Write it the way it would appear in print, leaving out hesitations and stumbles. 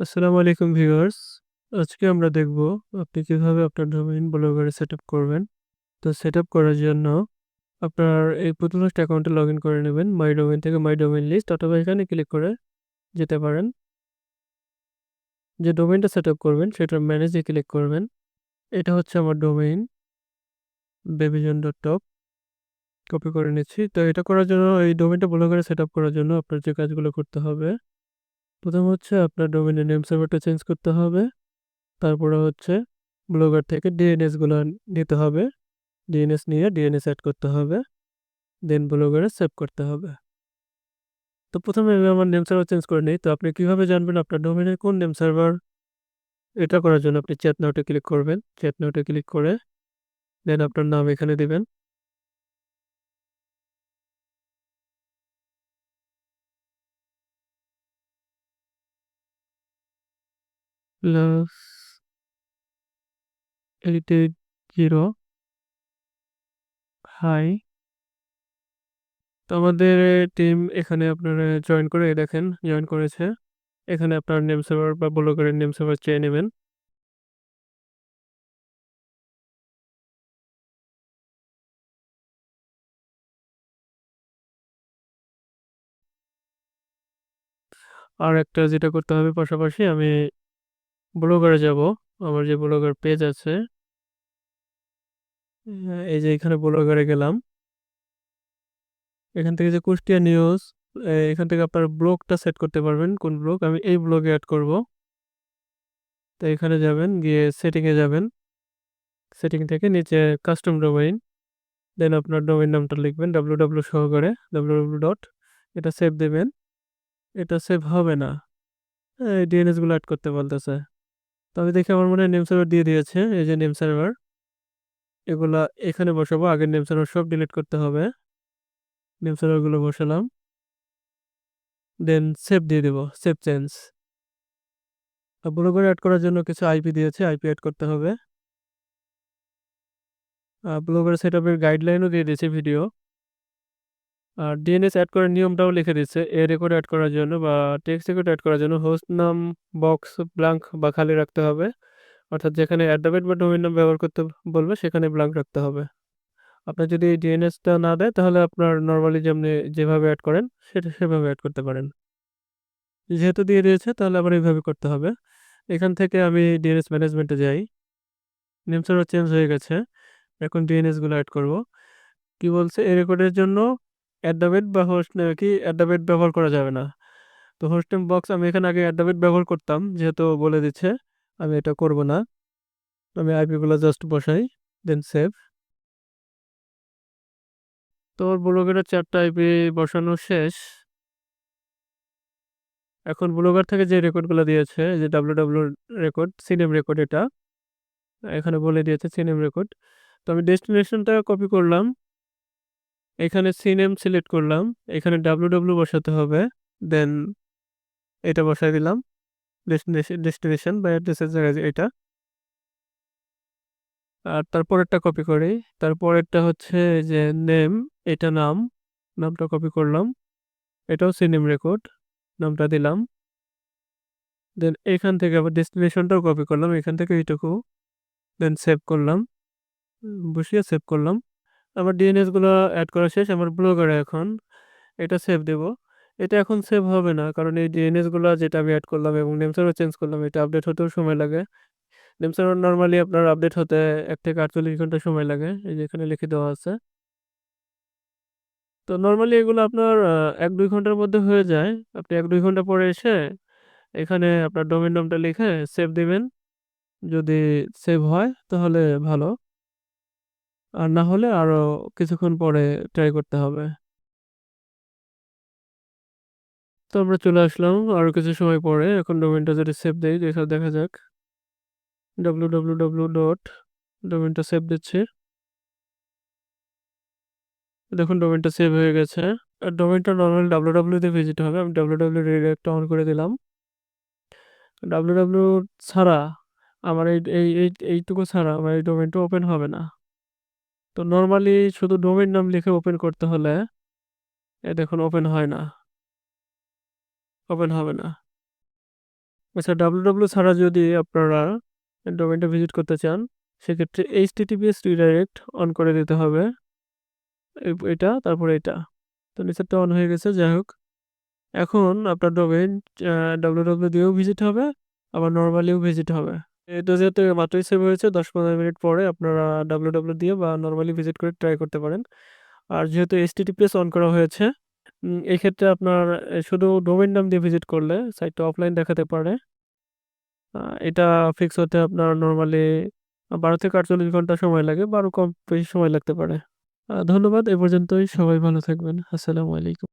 আসসালামু আলাইকুম ভিউয়ার্স। আজকে আমরা দেখব আপনি কিভাবে আপনার ডোমেইন ব্লগারে সেটআপ করবেন। তো সেটআপ করার জন্য আপনার এই প্রথমে একটা অ্যাকাউন্টে লগইন করে নেবেন। মাই ডোমেইন থেকে মাই ডোমেইন লিস্ট অথবা এখানে ক্লিক করে যেতে পারেন। যে ডোমেইনটা সেটআপ করবেন সেটার ম্যানেজে ক্লিক করবেন। এটা হচ্ছে আমার ডোমেইন babyjon.top কপি করে নিচ্ছি। তো এটা করার জন্য এই ডোমেইনটা ব্লগারে সেটআপ করার জন্য আপনার যে কাজগুলো করতে হবে, প্রথম হচ্ছে আপনার ডোমেইনের নেম সার্ভারটা চেঞ্জ করতে হবে। তারপরে হচ্ছে ব্লগার থেকে ডিএনএস গুলো নিতে হবে। ডিএনএস নিয়ে ডিএনএস এড করতে হবে। দেন ব্লগারে সেভ করতে হবে। তো প্রথমে আমি আমার নেম সার্ভার চেঞ্জ করে নিই। তো আপনি কিভাবে জানবেন আপনার ডোমেইনের কোন নেম সার্ভার? এটা করার জন্য আপনি চ্যাট নাওতে ক্লিক করবেন। চ্যাট নাওতে ক্লিক করে দেন আপনার নাম এখানে দিবেন। প্লাস 880 হাই। তো আমাদের টিম এখানে আপনারা জয়েন করে দেখেন জয়েন করেছে। এখানে আপনার নেম সার্ভার বা ব্লগারের নেম সার্ভার চেয়ে নেবেন। আর একটা যেটা করতে হবে পাশাপাশি আমি ব্লগারে যাব। আমার যে ব্লগার পেজ আছে, এই যে এখানে ব্লগারে গেলাম। এখান থেকে যে কুষ্টিয়া নিউজ, এখান থেকে আপনার ব্লগটা সেট করতে পারবেন কোন ব্লগ। আমি এই ব্লগে অ্যাড করব। তো এখানে যাবেন, গিয়ে সেটিংয়ে যাবেন। সেটিং থেকে নিচে কাস্টম ডোমেইন, দেন আপনার ডোমেইন নামটা লিখবেন www সহকারে www ডট, এটা সেভ দেবেন। এটা সেভ হবে না, এই ডিএনএস গুলো অ্যাড করতে বলতেছে। তো আমি দেখি আমার মনে হয় নেম সার্ভার দিয়ে দিয়েছে, এই যে নেম সার্ভার এগুলা এখানে বসাবো। আগের নেম সার্ভার সব ডিলিট করতে হবে। নেম সার্ভারগুলো বসালাম, দেন সেভ দিয়ে দেবো, সেভ চেঞ্জ। ব্লগার অ্যাড করার জন্য কিছু আইপি দিয়েছে, আইপি অ্যাড করতে হবে। ব্লগার সেটআপের গাইডলাইনও দিয়ে দিয়েছে ভিডিও। আর ডিএনএস অ্যাড করার নিয়মটাও লিখে দিচ্ছে। এ রেকর্ড অ্যাড করার জন্য বা টেক্সট রেকর্ড অ্যাড করার জন্য হোস্ট নাম বক্স ব্ল্যাঙ্ক বা খালি রাখতে হবে। অর্থাৎ যেখানে অ্যাডাবেট বা ডোমেইন নাম ব্যবহার করতে বলবে সেখানে ব্ল্যাঙ্ক রাখতে হবে। আপনার যদি ডিএনএসটা না দেয় তাহলে আপনার নর্মালি যেমনি যেভাবে অ্যাড করেন সেটা সেভাবে অ্যাড করতে পারেন। যেহেতু দিয়ে দিয়েছে তাহলে আবার এইভাবে করতে হবে। এখান থেকে আমি ডিএনএস ম্যানেজমেন্টে যাই। নেম সার্ভার চেঞ্জ হয়ে গেছে, এখন ডিএনএস গুলো অ্যাড করব। কি বলছে, এই রেকর্ডের জন্য অ্যাডাবেট বা হোস্ট কি অ্যাডাবেট ব্যবহার করা যাবে না। তো হোস্ট নেম বক্স আমি এখানে আগে অ্যাডাবেট ব্যবহার করতাম, যেহেতু বলে দিচ্ছে আমি এটা করব না। আমি আইপি গুলো জাস্ট বসাই, দেন সেভ। তো ব্লগের 4টা আইপি বসানো শেষ। এখন ব্লগার থেকে যে রেকর্ডগুলো দিয়েছে, যে ডাব্লিউ রেকর্ড সিনেম রেকর্ড, এটা এখানে বলে দিয়েছে সিনেম রেকর্ড। তো আমি ডেস্টিনেশনটা কপি করলাম, এখানে সিনেম সিলেক্ট করলাম, এখানে ডাব্লিউ বসাতে হবে। দেন এটা বসাই দিলাম, ডেস্টিনেশন বা অ্যাড্রেসের জায়গায় এটা। আর তারপরেরটা কপি করি। তারপরেরটা হচ্ছে যে নেম, এটা নাম, নামটা কপি করলাম। এটাও সিনেম রেকর্ড, নামটা দিলাম। দেন এখান থেকে আবার ডেস্টিনেশনটাও কপি করলাম, এখান থেকে এইটুকু। দেন সেভ করলাম, বসিয়ে সেভ করলাম। আমার ডিএনএস গুলো অ্যাড করা শেষ। আমার ব্লগারে এখন এটা সেভ দেব। এটা এখন সেভ হবে না, কারণ এই ডিএনএস গুলো যেটা আমি অ্যাড করলাম এবং নেম সার্ভার চেঞ্জ করলাম, এটা আপডেট হতেও সময় লাগে। নেম সার্ভার নর্মালি আপনার আপডেট হতে 1 থেকে 48 ঘন্টা সময় লাগে, এই যে এখানে লিখে দেওয়া আছে। তো নর্মালি এগুলো আপনার 1-2 ঘন্টার মধ্যে হয়ে যায়। আপনি 1-2 ঘন্টা পরে এসে এখানে আপনার ডোমেন নামটা লিখে সেভ দিবেন। যদি সেভ হয় তাহলে ভালো, আর না হলে আরো কিছুক্ষণ পরে ট্রাই করতে হবে। তো আমরা চলে আসলাম আরো কিছু সময় পরে। এখন ডোমেনটা যদি সেভ দেই, দেখা দেখা যাক। www ডট, ডোমেনটা সেভ দিচ্ছি। দেখুন ডোমেনটা সেভ হয়ে গেছে। আর ডোমেনটা নর্মালি www তে ভিজিট হবে। আমি www রিডাইরেক্ট অন করে দিলাম। www ছাড়া আমার এইটুকু ছাড়া আমার এই ডোমেনটা ওপেন হবে না। তো নর্মালি শুধু ডোমেন নাম লিখে ওপেন করতে হলে দেখুন ওপেন হয় না, ওপেন হবে না। আচ্ছা, www ছাড়া যদি আপনারা ডোমেইনটা ভিজিট করতে চান, সেক্ষেত্রে HTTPS রিডাইরেক্ট অন করে দিতে হবে। এটা তারপরে এটা। তো নিচেরটা অন হয়ে গেছে। যাই হোক, এখন আপনার ডোমেইন www দিয়েও ভিজিট হবে, আবার নরমালিও ভিজিট হবে। এটা যেহেতু মাত্রই সেভ হয়েছে, ১০-১৫ মিনিট পরে আপনারা www দিয়ে বা নরমালি ভিজিট করে ট্রাই করতে পারেন। আর যেহেতু HTTPS অন করা হয়েছে, এক্ষেত্রে আপনার শুধু ডোমেইন নাম দিয়ে ভিজিট করলে সাইটটা অফলাইন দেখাতে পারে। এটা ফিক্স হতে আপনার নরমালি ১২ থেকে ৪৮ ঘন্টা সময় লাগে বা আরও কম বেশি সময় লাগতে পারে। ধন্যবাদ। এ পর্যন্তই। সবাই ভালো থাকবেন। আসসালামু আলাইকুম।